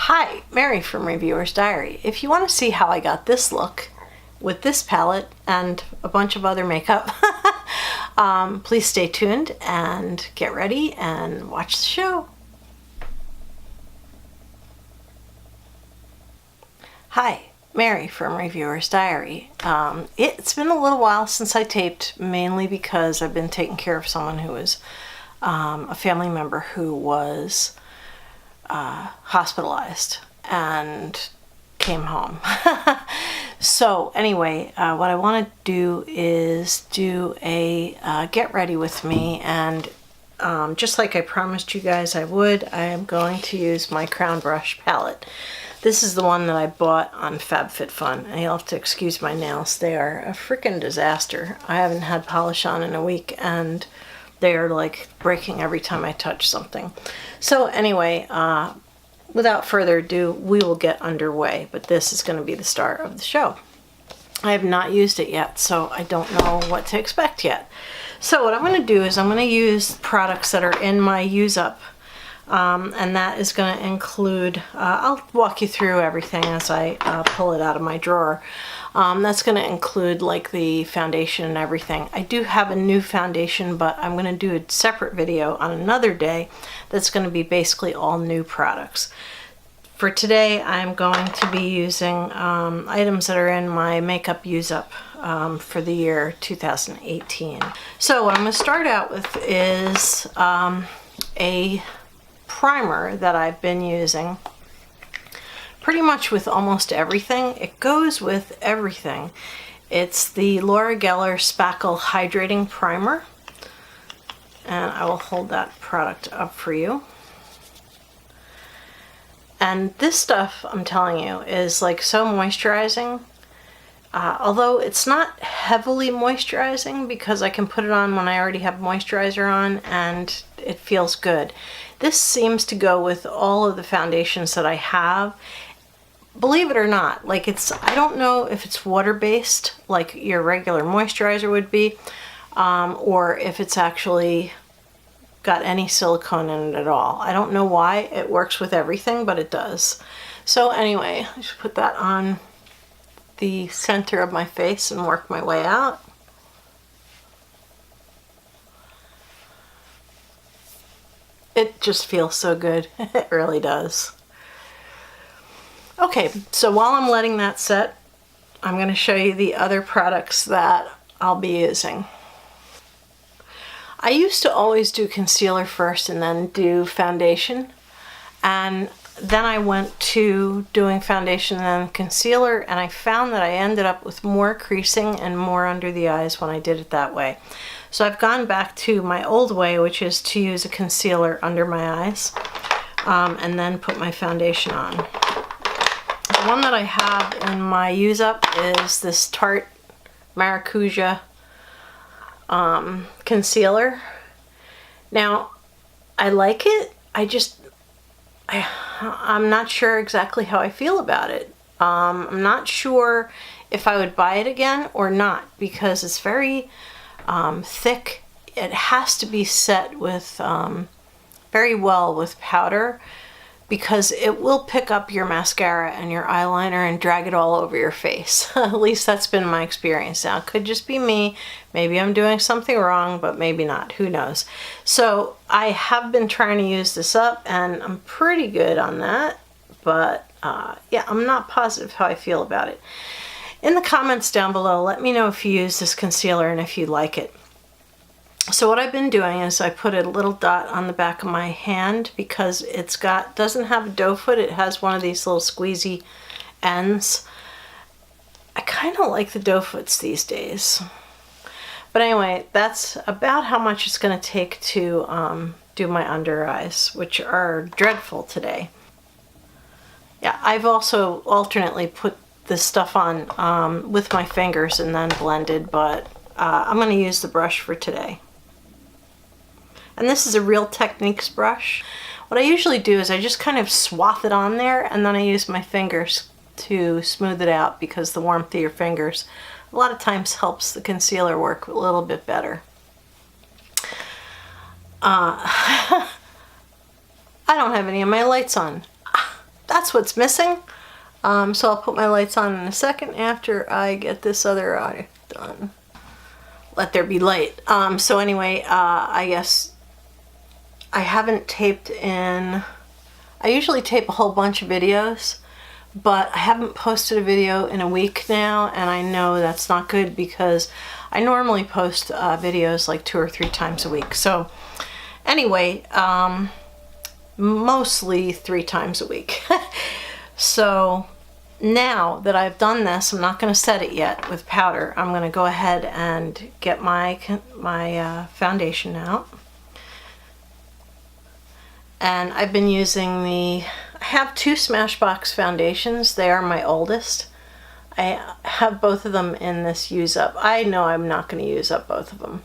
Hi, Mary from Reviewer's Diary. If you want to see how I got this look with this palette and a bunch of other makeup, please stay tuned and get ready and watch the show. Hi, Mary from Reviewer's Diary. It's been a little while since I taped, mainly because I've been taking care of someone who was a family member who was hospitalized and came home. So anyway, what I want to do is do a get ready with me, and just like I promised you guys I would, I am going to use my Crown Brush palette. This is the one that I bought on FabFitFun, and you'll have to excuse my nails. They are a freaking disaster. I haven't had polish on in a week, and they are like breaking every time I touch something. So anyway, without further ado, we will get underway, but this is going to be the start of the show. I have not used it yet, so I don't know what to expect yet. So what I'm going to do is I'm going to use products that are in my use up, and that is going to include, I'll walk you through everything as I pull it out of my drawer. That's going to include like the foundation and everything. I do have a new foundation, but I'm going to do a separate video on another day that's going to be basically all new products. For today, I'm going to be using items that are in my makeup use up for the year 2018. So what I'm going to start out with is a primer that I've been using pretty much with almost everything. It goes with everything. It's the Laura Geller Spackle Hydrating Primer, and I will hold that product up for you. And this stuff, I'm telling you, is like so moisturizing. Although it's not heavily moisturizing, because I can put it on when I already have moisturizer on and it feels good. This seems to go with all of the foundations that I have. Believe it or not, like I don't know if it's water-based like your regular moisturizer would be, or if it's actually got any silicone in it at all. I don't know why it works with everything, but it does. So anyway, I just put that on the center of my face and work my way out. It just feels so good. It really does. Okay, so while I'm letting that set, I'm going to show you the other products that I'll be using. I used to always do concealer first and then do foundation, and then I went to doing foundation and then concealer, and I found that I ended up with more creasing and more under the eyes when I did it that way. So I've gone back to my old way, which is to use a concealer under my eyes and then put my foundation on. The one that I have in my use up is this Tarte Maracuja concealer. Now, I like it. I'm not sure exactly how I feel about it. I'm not sure if I would buy it again or not, because it's very thick. It has to be set with very well with powder, because it will pick up your mascara and your eyeliner and drag it all over your face. At least that's been my experience. Now, it could just be me. Maybe I'm doing something wrong, but maybe not. Who knows? So I have been trying to use this up, and I'm pretty good on that. But yeah, I'm not positive how I feel about it. In the comments down below, let me know if you use this concealer and if you like it. So what I've been doing is I put a little dot on the back of my hand, because doesn't have a doe foot, it has one of these little squeezy ends. I kind of like the doe foots these days. But anyway, that's about how much it's going to take to do my under eyes, which are dreadful today. Yeah, I've also alternately put this stuff on with my fingers and then blended, but I'm going to use the brush for today. And this is a Real Techniques brush. What I usually do is I just kind of swath it on there, and then I use my fingers to smooth it out, because the warmth of your fingers a lot of times helps the concealer work a little bit better. I don't have any of my lights on. that's what's missing. So I'll put my lights on in a second after I get this other eye done. Let there be light. So anyway, I guess I haven't taped in, I usually tape a whole bunch of videos, but I haven't posted a video in a week now, and I know that's not good because I normally post videos like 2 or 3 times a week. So anyway, mostly 3 times a week. So now that I've done this, I'm not going to set it yet with powder. I'm going to go ahead and get my foundation out. And I've been using I have 2 Smashbox foundations. They are my oldest. I have both of them in this use up. I know I'm not going to use up both of them.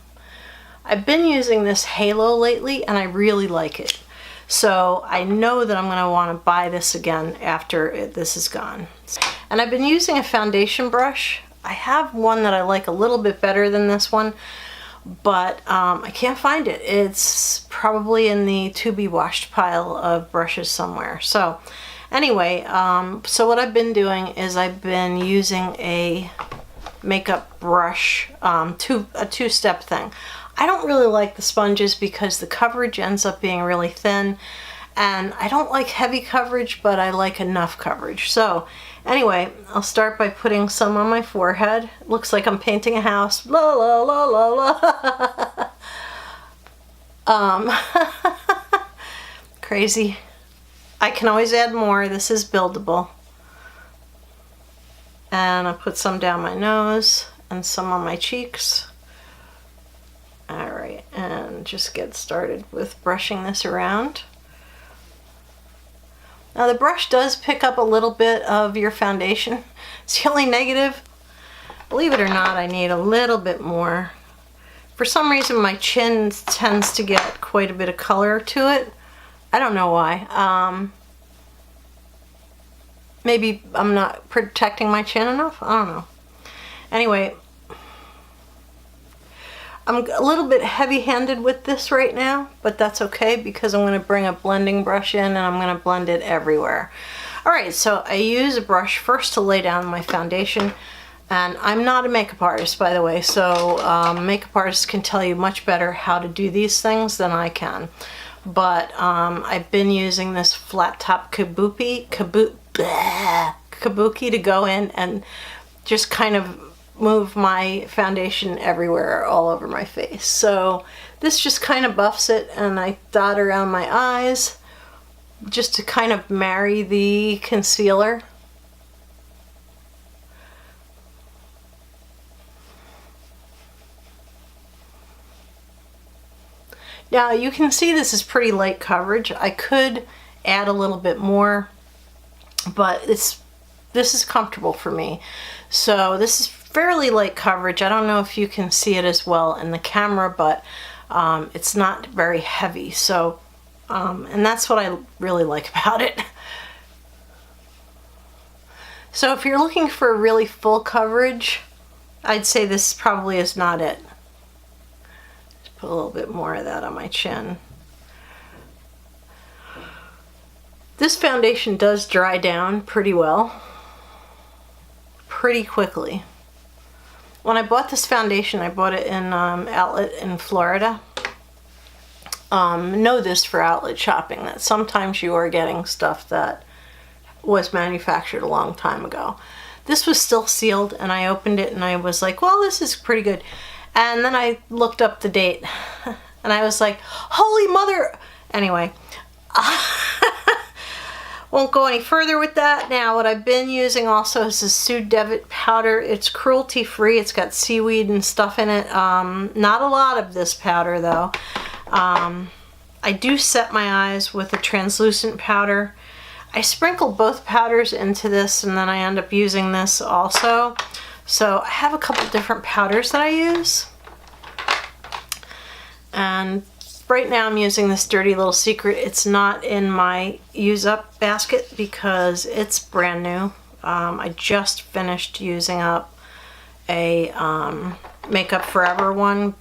I've been using this Halo lately and I really like it. So I know that I'm going to want to buy this again after this is gone. And I've been using a foundation brush. I have one that I like a little bit better than this one, but I can't find it. It's probably in the to be washed pile of brushes somewhere. So anyway, so what I've been doing is I've been using a makeup brush, a 2-step thing. I don't really like the sponges because the coverage ends up being really thin, and I don't like heavy coverage, but I like enough coverage. So anyway, I'll start by putting some on my forehead. It looks like I'm painting a house. La la la la la. Crazy. I can always add more. This is buildable. And I'll put some down my nose and some on my cheeks. Alright, and just get started with brushing this around. Now the brush does pick up a little bit of your foundation. It's the only negative. Believe it or not, I need a little bit more. For some reason my chin tends to get quite a bit of color to it. I don't know why. Maybe I'm not protecting my chin enough? I don't know. Anyway, I'm a little bit heavy-handed with this right now, but that's okay because I'm going to bring a blending brush in and I'm going to blend it everywhere. Alright, so I use a brush first to lay down my foundation, and I'm not a makeup artist, by the way, so makeup artists can tell you much better how to do these things than I can. But I've been using this flat top kabuki to go in and just kind of move my foundation everywhere, all over my face. So this just kind of buffs it, and I dot around my eyes just to kind of marry the concealer. Now you can see this is pretty light coverage. I could add a little bit more, but this is comfortable for me. So this is fairly light coverage. I don't know if you can see it as well in the camera, but it's not very heavy. So, and that's what I really like about it. So if you're looking for really full coverage, I'd say this probably is not it. Just put a little bit more of that on my chin. This foundation does dry down pretty well, pretty quickly. When I bought this foundation, I bought it in Outlet in Florida. Know this for outlet shopping, that sometimes you are getting stuff that was manufactured a long time ago. This was still sealed, and I opened it and I was like, well, this is pretty good. And then I looked up the date and I was like, holy mother. Anyway, won't go any further with that. Now what I've been using also is this Sue Devitt powder. It's cruelty free. It's got seaweed and stuff in it. Not a lot of this powder though. I do set my eyes with a translucent powder. I sprinkle both powders into this and then I end up using this also. So I have a couple different powders that I use. And right now I'm using this Dirty Little Secret. It's not in my use up basket because it's brand new. I just finished using up a Makeup Forever one,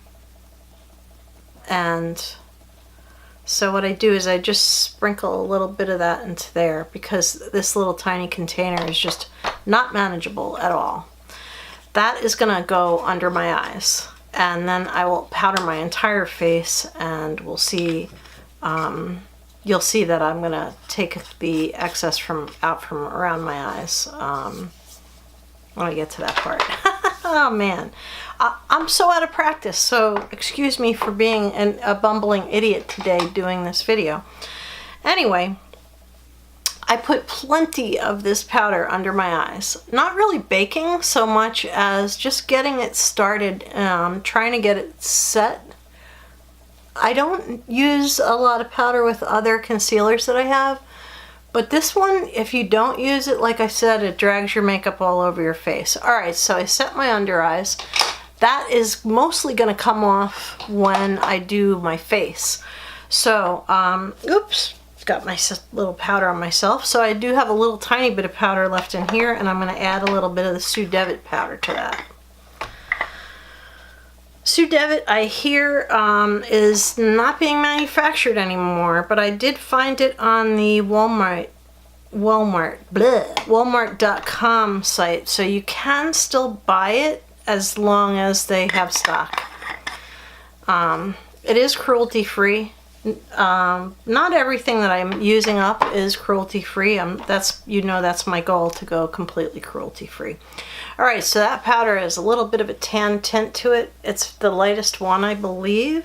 and So what I do is I just sprinkle a little bit of that into there because this little tiny container is just not manageable at all. That is gonna go under my eyes, and then I will powder my entire face, and we'll see, you'll see that I'm gonna take the excess out from around my eyes when I get to that part. Oh man, I'm so out of practice, so excuse me for being a bumbling idiot today doing this video. Anyway, I put plenty of this powder under my eyes. Not really baking so much as just getting it started, trying to get it set. I don't use a lot of powder with other concealers that I have, but this one, if you don't use it, like I said, it drags your makeup all over your face. Alright, so I set my under eyes. That is mostly going to come off when I do my face. So, oops, got my little powder on myself. So I do have a little tiny bit of powder left in here, and I'm going to add a little bit of the Sue Devitt powder to that. Sue Devitt, I hear, is not being manufactured anymore, but I did find it on the Walmart.com site, so you can still buy it as long as they have stock. It is cruelty-free. Not everything that I'm using up is cruelty-free. That's my goal, to go completely cruelty-free. Alright, so that powder has a little bit of a tan tint to it. It's the lightest one, I believe,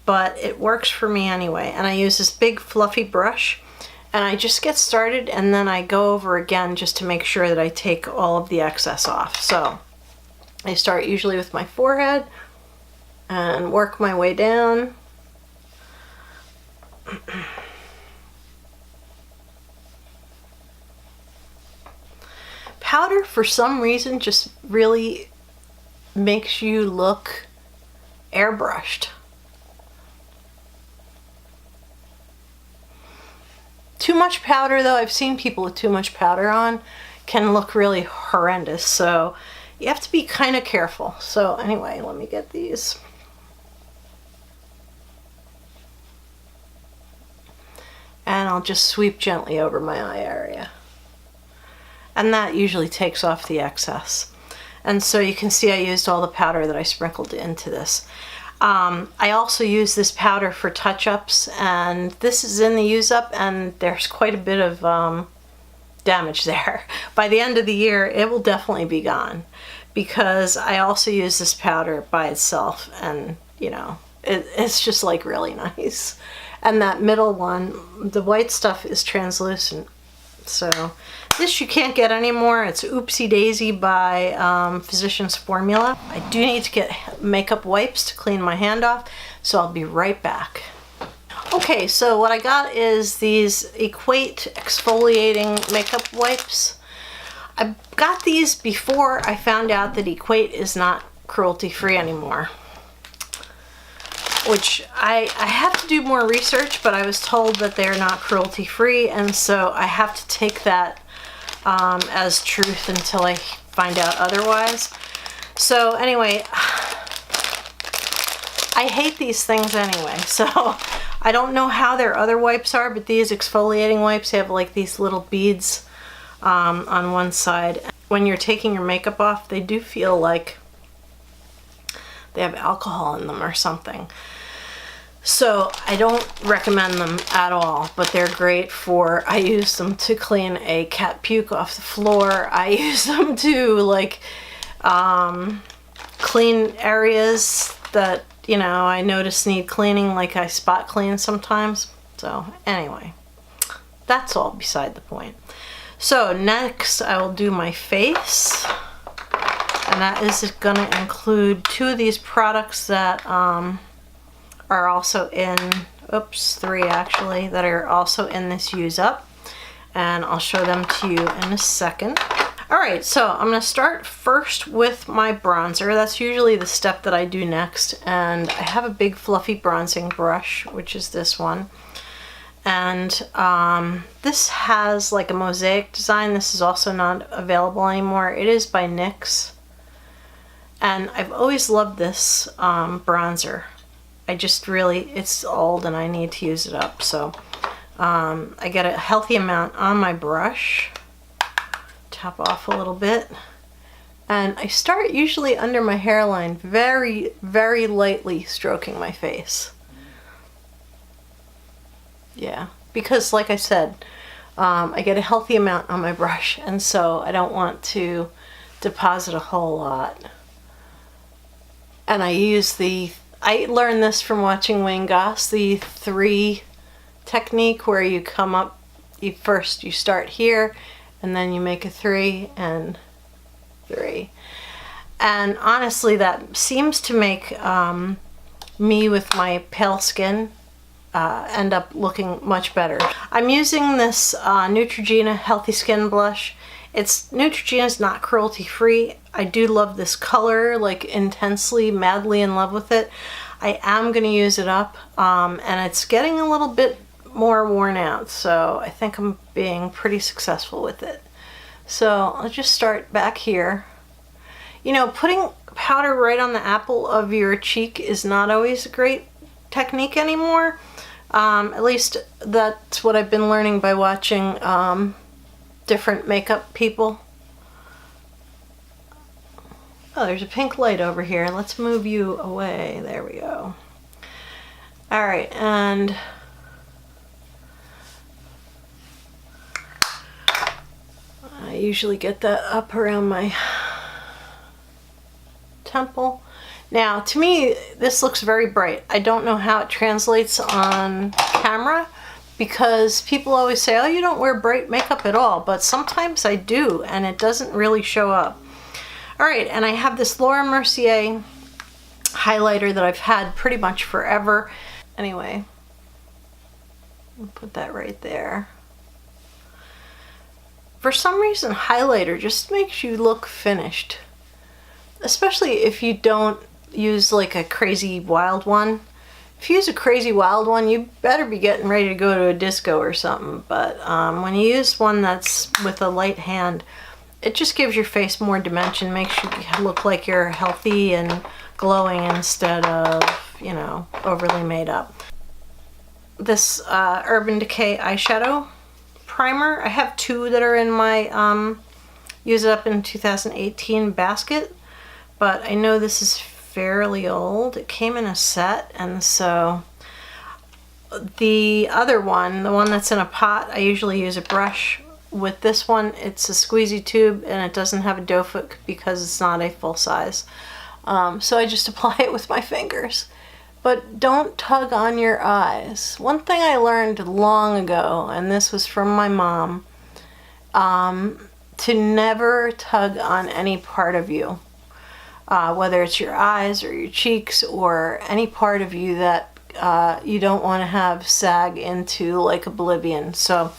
but it works for me anyway. And I use this big fluffy brush, and I just get started, and then I go over again just to make sure that I take all of the excess off. So I start usually with my forehead and work my way down. Powder, for some reason, just really makes you look airbrushed. Too much powder, though, I've seen people with too much powder on, can look really horrendous, so you have to be kind of careful. So anyway, let me get these. And I'll just sweep gently over my eye area. And that usually takes off the excess. And so you can see I used all the powder that I sprinkled into this. I also use this powder for touch-ups, and this is in the use up, and there's quite a bit of damage there. By the end of the year, it will definitely be gone, because I also use this powder by itself, and you know, it's just like really nice. And that middle one, the white stuff, is translucent. So this you can't get anymore. It's Oopsie Daisy by Physicians Formula. I do need to get makeup wipes to clean my hand off, so I'll be right back. Okay, so what I got is these Equate exfoliating makeup wipes. I got these before I found out that Equate is not cruelty-free anymore, which I have to do more research, but I was told that they're not cruelty-free, and so I have to take that as truth until I find out otherwise. So anyway, I hate these things anyway, so I don't know how their other wipes are, but these exfoliating wipes have like these little beads on one side. When you're taking your makeup off, they do feel like they have alcohol in them or something. So I don't recommend them at all, but they're great for, I use them to clean a cat puke off the floor. I use them to like clean areas that, you know, I notice need cleaning, like I spot clean sometimes. So anyway, that's all beside the point. So next I will do my face, and that is going to include two of these products that are also in, three actually, that are also in this use up, and I'll show them to you in a second. Alright, so I'm going to start first with my bronzer. That's usually the step that I do next, and I have a big fluffy bronzing brush, which is this one. And this has like a mosaic design. This is also not available anymore. It is by NYX, and I've always loved this bronzer. I just really, it's old and I need to use it up. So I get a healthy amount on my brush, tap off a little bit, and I start usually under my hairline, very, very lightly stroking my face. Yeah, because like I said, I get a healthy amount on my brush, and so I don't want to deposit a whole lot. And I learned this from watching Wayne Goss, the 3 technique, where you come up, you start here, and then you make a 3 and 3. And honestly, that seems to make me with my pale skin end up looking much better. I'm using this Neutrogena Healthy Skin Blush. Neutrogena's not cruelty free. I do love this color, like intensely, madly in love with it. I am going to use it up, and it's getting a little bit more worn out, so I think I'm being pretty successful with it. So I'll just start back here. You know, putting powder right on the apple of your cheek is not always a great technique anymore. At least that's what I've been learning by watching different makeup people. Oh, there's a pink light over here. Let's move you away. There we go. All right, and I usually get that up around my temple. Now, to me, this looks very bright. I don't know how it translates on camera, because people always say, oh, you don't wear bright makeup at all, but sometimes I do, and it doesn't really show up. All right, and I have this Laura Mercier highlighter that I've had pretty much forever. Anyway, I'll put that right there. For some reason, highlighter just makes you look finished, especially if you don't use like a crazy wild one. If you use a crazy wild one, you better be getting ready to go to a disco or something. But when you use one that's with a light hand, it just gives your face more dimension, makes you look like you're healthy and glowing instead of, you know, overly made up. This Urban Decay eyeshadow primer, I have 2 that are in my use it up in 2018 basket, but I know this is fairly old. It came in a set, and so the other one, the one that's in a pot, I usually use a brush. With this one, it's a squeezy tube, and it doesn't have a doe foot because it's not a full size. So I just apply it with my fingers. But don't tug on your eyes. One thing I learned long ago, and this was from my mom, to never tug on any part of you. Whether it's your eyes or your cheeks or any part of you that you don't want to have sag into like oblivion. So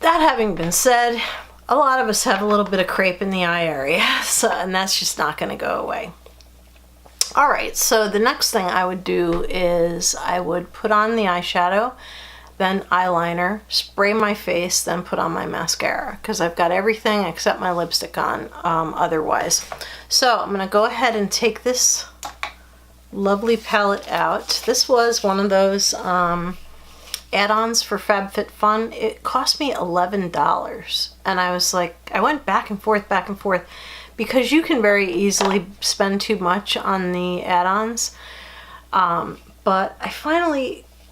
that having been said, a lot of us have a little bit of crepe in the eye area, so, and that's just not going to go away. All right, so the next thing I would do is I would put on the eyeshadow, then eyeliner, spray my face, then put on my mascara, because I've got everything except my lipstick on otherwise. So I'm going to go ahead and take this lovely palette out. This was one of those add-ons for FabFitFun. It cost me $11, and I was like, I went back and forth, because you can very easily spend too much on the add-ons. But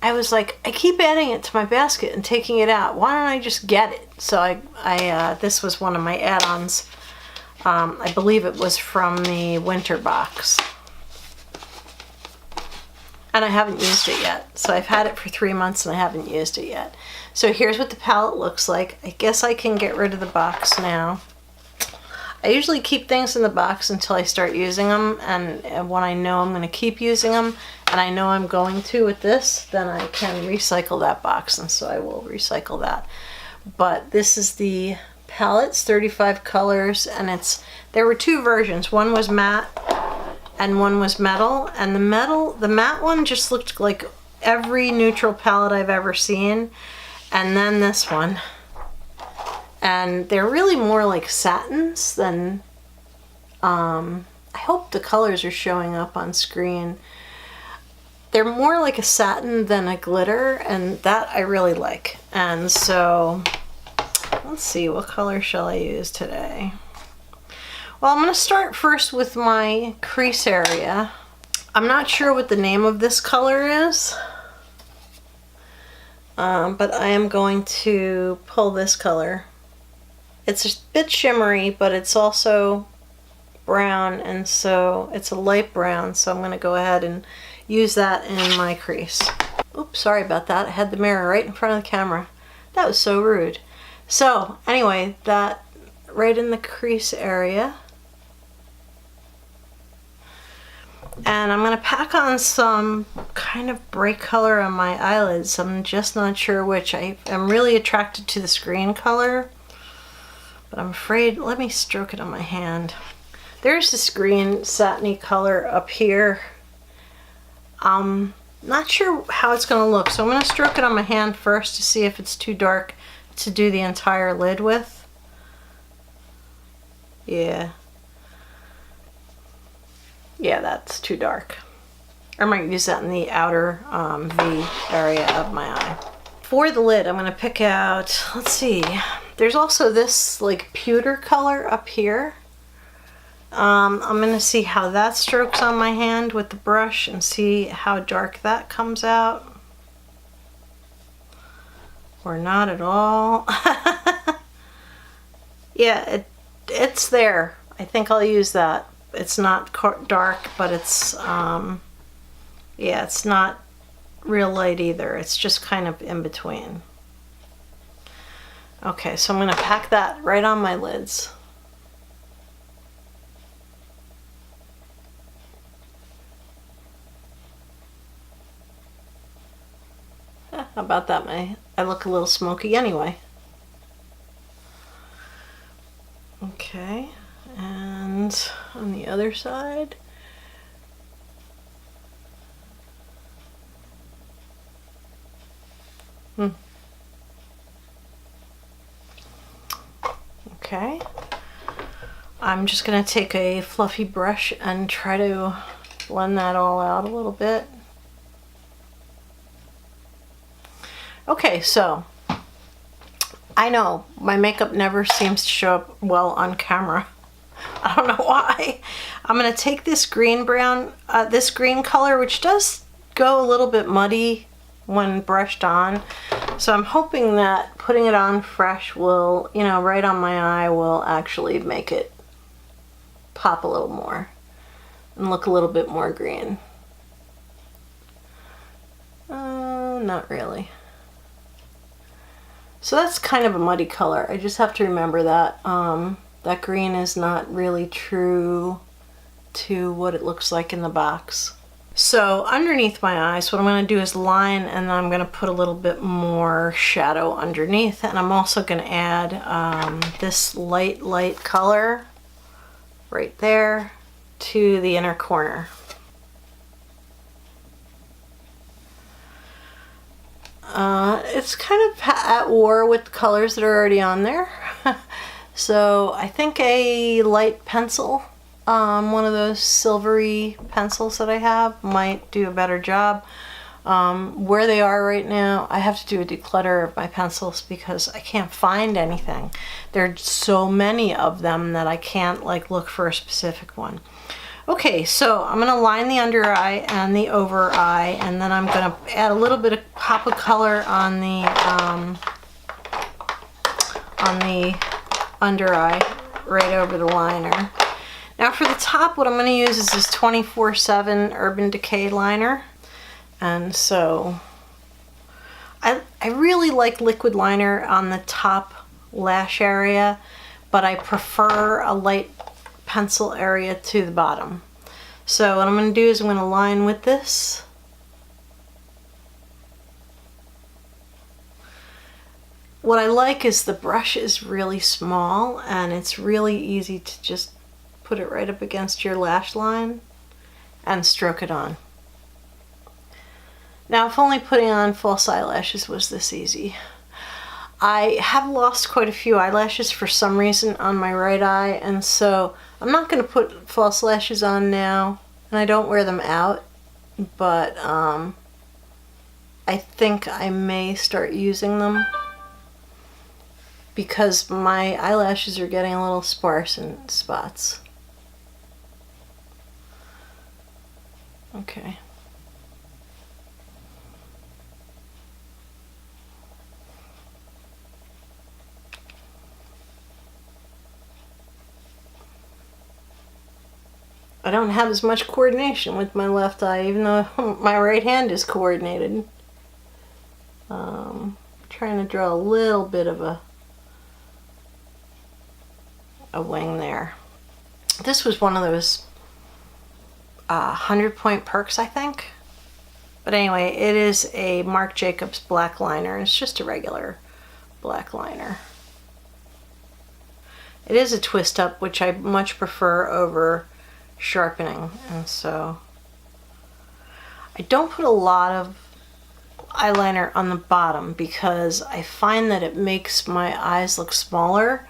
I was like, I keep adding it to my basket and taking it out. Why don't I just get it? So this was one of my add-ons. I believe it was from the winter box. And I haven't used it yet. So I've had it for 3 months and I haven't used it yet. So here's what the palette looks like. I guess I can get rid of the box now. I usually keep things in the box until I start using them, and when I know I'm going to keep using them, and I know I'm going to with this, then I can recycle that box, and so I will recycle that. But this is the palettes, 35 colors, and there were 2 versions. One was matte and one was metal, and the matte one just looked like every neutral palette I've ever seen, and then this one. And they're really more like satins than, I hope the colors are showing up on screen. They're more like a satin than a glitter, and that I really like. And so, let's see, what color shall I use today? Well, I'm going to start first with my crease area. I'm not sure what the name of this color is, but I am going to pull this color. It's a bit shimmery, but it's also brown, and so it's a light brown, so I'm going to go ahead and use that in my crease. Oops, sorry about that. I had the mirror right in front of the camera. That was so rude. So anyway, that right in the crease area. And I'm going to pack on some kind of bright color on my eyelids. I'm just not sure which. I'm really attracted to this green color, but I'm afraid, let me stroke it on my hand. There's this green satiny color up here. Not sure how it's going to look, so I'm going to stroke it on my hand first to see if it's too dark to do the entire lid with. Yeah, that's too dark. I might use that in the outer V area of my eye. For the lid, I'm going to pick out, let's see, there's also this like pewter color up here. I'm going to see how that strokes on my hand with the brush and see how dark that comes out. Or not at all. Yeah, it's there. I think I'll use that. It's not dark, but it's, yeah, it's not real light either. It's just kind of in between. Okay, so I'm going to pack that right on my lids. How about that? I look a little smoky anyway. Okay, and on the other side. Okay, I'm just going to take a fluffy brush and try to blend that all out a little bit. Okay, so I know my makeup never seems to show up well on camera. I don't know why. I'm going to take this green color, which does go a little bit muddy when brushed on. So I'm hoping that putting it on fresh will, you know, right on my eye will actually make it pop a little more and look a little bit more green. Not really. So that's kind of a muddy color. I just have to remember that that green is not really true to what it looks like in the box. So underneath my eyes, what I'm going to do is line, and then I'm going to put a little bit more shadow underneath, and I'm also going to add this light color right there to the inner corner. It's kind of at war with the colors that are already on there. So I think a light pencil, one of those silvery pencils that I have, might do a better job. Where they are right now, I have to do a declutter of my pencils because I can't find anything. There are so many of them that I can't like look for a specific one. Okay, so I'm going to line the under eye and the over eye, and then I'm going to add a little bit of pop of color on the under eye right over the liner. Now for the top, what I'm going to use is this 24/7 Urban Decay liner. And so I really like liquid liner on the top lash area, but I prefer a light pencil area to the bottom. So what I'm going to do is I'm going to line with this. What I like is the brush is really small and it's really easy to just put it right up against your lash line and stroke it on. Now, if only putting on false eyelashes was this easy. I have lost quite a few eyelashes for some reason on my right eye, and so I'm not going to put false lashes on now, and I don't wear them out but I think I may start using them because my eyelashes are getting a little sparse in spots. Okay. I don't have as much coordination with my left eye, even though my right hand is coordinated. Trying to draw a little bit of a wing there. This was one of those 100-point perks, I think. But anyway, it is a Marc Jacobs black liner. It's just a regular black liner. It is a twist up, which I much prefer over sharpening, and so I don't put a lot of eyeliner on the bottom because I find that it makes my eyes look smaller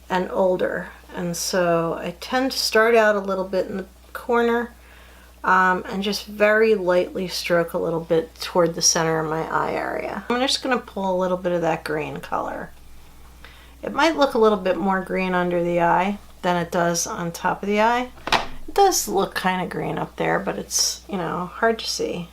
and older, and so I tend to start out a little bit in the corner and just very lightly stroke a little bit toward the center of my eye area. I'm just going to pull a little bit of that green color. It might look a little bit more green under the eye than it does on top of the eye. It does look kind of green up there, but it's, you know, hard to see.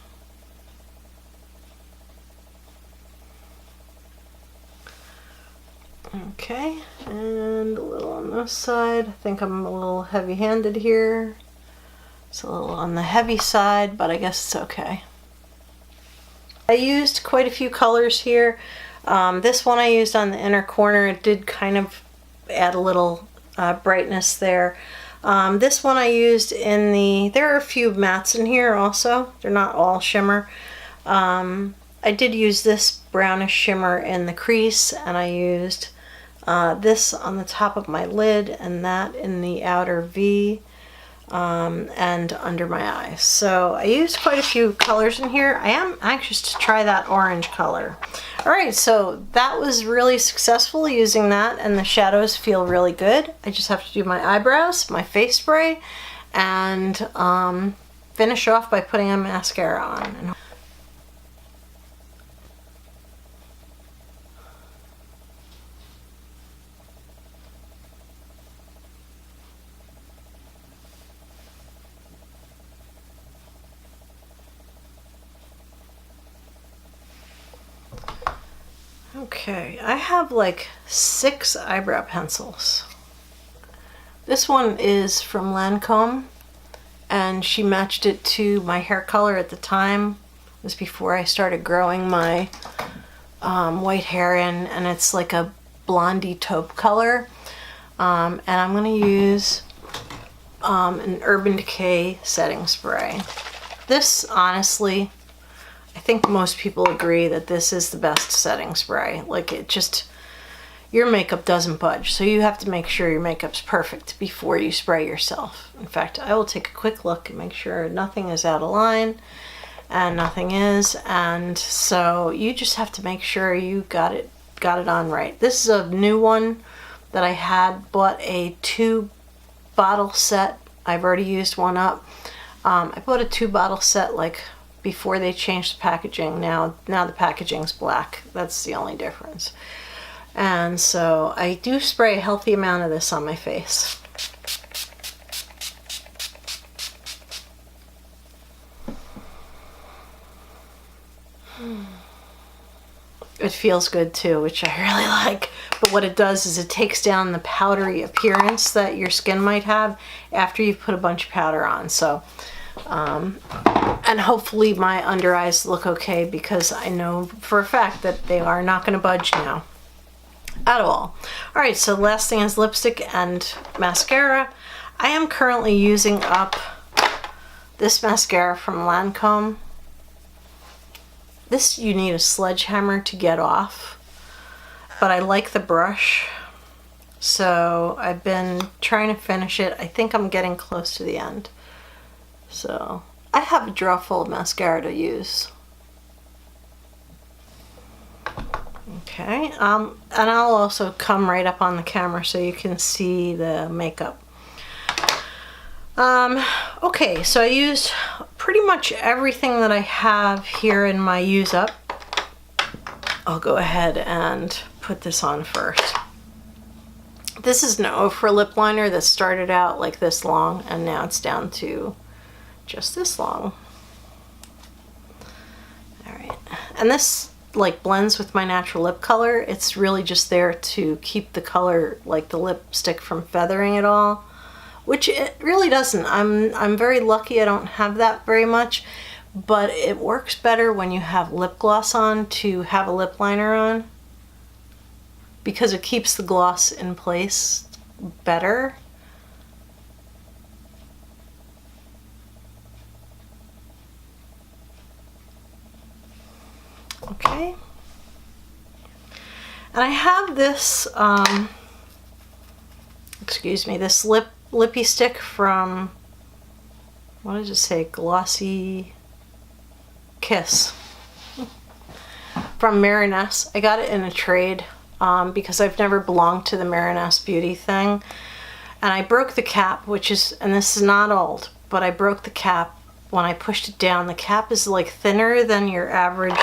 Okay, and a little on this side. I think I'm a little heavy-handed here. It's a little on the heavy side, but I guess it's okay. I used quite a few colors here. This one I used on the inner corner. It did kind of add a little brightness there. This one I used in the, there are a few mattes in here also. They're not all shimmer. I did use this brownish shimmer in the crease, and I used this on the top of my lid and that in the outer V and under my eyes. So I used quite a few colors in here. I am anxious to try that orange color. Alright, so that was really successful using that, and the shadows feel really good. I just have to do my eyebrows, my face spray, and finish off by putting a mascara on. Okay, I have like 6 eyebrow pencils. This one is from Lancome, and she matched it to my hair color at the time. It was before I started growing my white hair in, and it's like a blondie taupe color. And I'm going to use an Urban Decay setting spray. This, honestly, I think most people agree that this is the best setting spray. Like, it just, your makeup doesn't budge, so you have to make sure your makeup's perfect before you spray yourself. In fact, I will take a quick look and make sure nothing is out of line, and nothing is, and so you just have to make sure you got it on right. This is a new one that I had bought a 2-bottle set. I've already used one up. I bought a 2-bottle set like before they changed the packaging. Now the packaging's black. That's the only difference. And so I do spray a healthy amount of this on my face. It feels good too, which I really like. But what it does is it takes down the powdery appearance that your skin might have after you've put a bunch of powder on. So and hopefully my under eyes look okay, because I know for a fact that they are not going to budge now at all. Alright, so the last thing is lipstick and mascara. I am currently using up this mascara from Lancome. This you need a sledgehammer to get off, but I like the brush, so I've been trying to finish it. I think I'm getting close to the end. So I have a drawer full of mascara to use. Okay, and I'll also come right up on the camera so you can see the makeup. Okay, so I used pretty much everything that I have here in my use up. I'll go ahead and put this on first. This is an Ofra lip liner that started out like this long, and now it's down to just this long. All right, and this like blends with my natural lip color. It's really just there to keep the color, like the lipstick, from feathering at all, which it really doesn't. I'm very lucky I don't have that very much, but it works better when you have lip gloss on to have a lip liner on, because it keeps the gloss in place better. Okay. And I have this, excuse me, this lippy stick from, what did it say? Glossy Kiss from Marinesse. I got it in a trade because I've never belonged to the Marinesse beauty thing. And I broke the cap, which is, and this is not old, but I broke the cap when I pushed it down. The cap is like thinner than your average.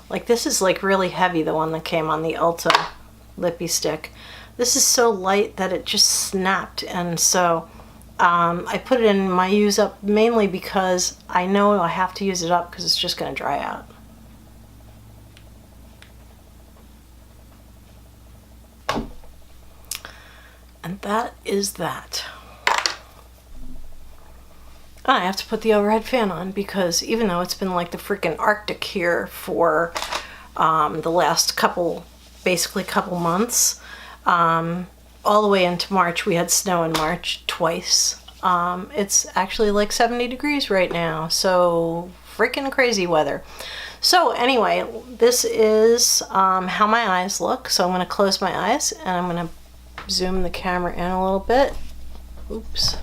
Like this is like really heavy, the one that came on the Ulta lippy stick. This is so light that it just snapped, and so I put it in my use up mainly because I know I have to use it up because it's just going to dry out. And that is that. I have to put the overhead fan on because even though it's been like the freaking Arctic here for the last basically couple months, all the way into March, we had snow in March twice. It's actually like 70 degrees right now, so freaking crazy weather. So anyway, this is how my eyes look. So I'm going to close my eyes and I'm going to zoom the camera in a little bit. Oops.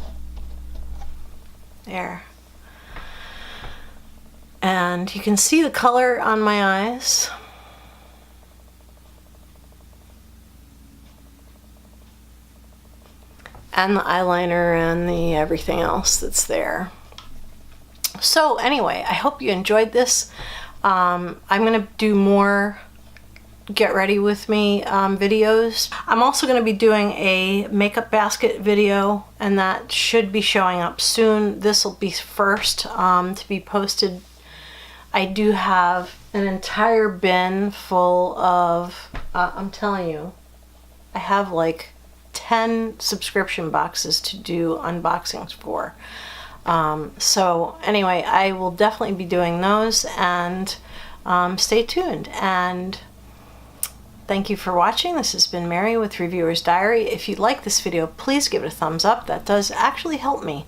There. And you can see the color on my eyes. And the eyeliner and the everything else that's there. So anyway, I hope you enjoyed this. I'm gonna do more get ready with me videos. I'm also going to be doing a makeup basket video, and that should be showing up soon. This will be first to be posted. I do have an entire bin full of, I'm telling you, I have like 10 subscription boxes to do unboxings for. So anyway, I will definitely be doing those, and stay tuned. And thank you for watching. This has been Mary with Reviewer's Diary. If you like this video, please give it a thumbs up. That does actually help me.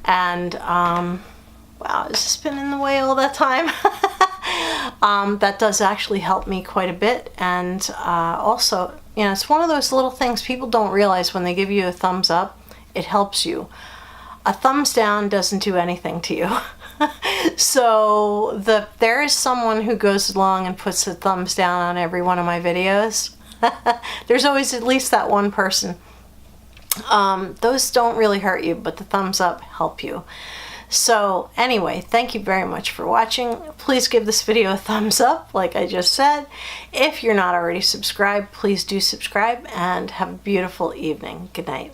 And wow, has this been in the way all that time? That does actually help me quite a bit. And also, you know, it's one of those little things people don't realize when they give you a thumbs up, it helps you. A thumbs down doesn't do anything to you. So there is someone who goes along and puts a thumbs down on every one of my videos. There's always at least that one person. Those don't really hurt you, but the thumbs up help you. So anyway, thank you very much for watching. Please give this video a thumbs up, like I just said. If you're not already subscribed, please do subscribe, and have a beautiful evening. Good night.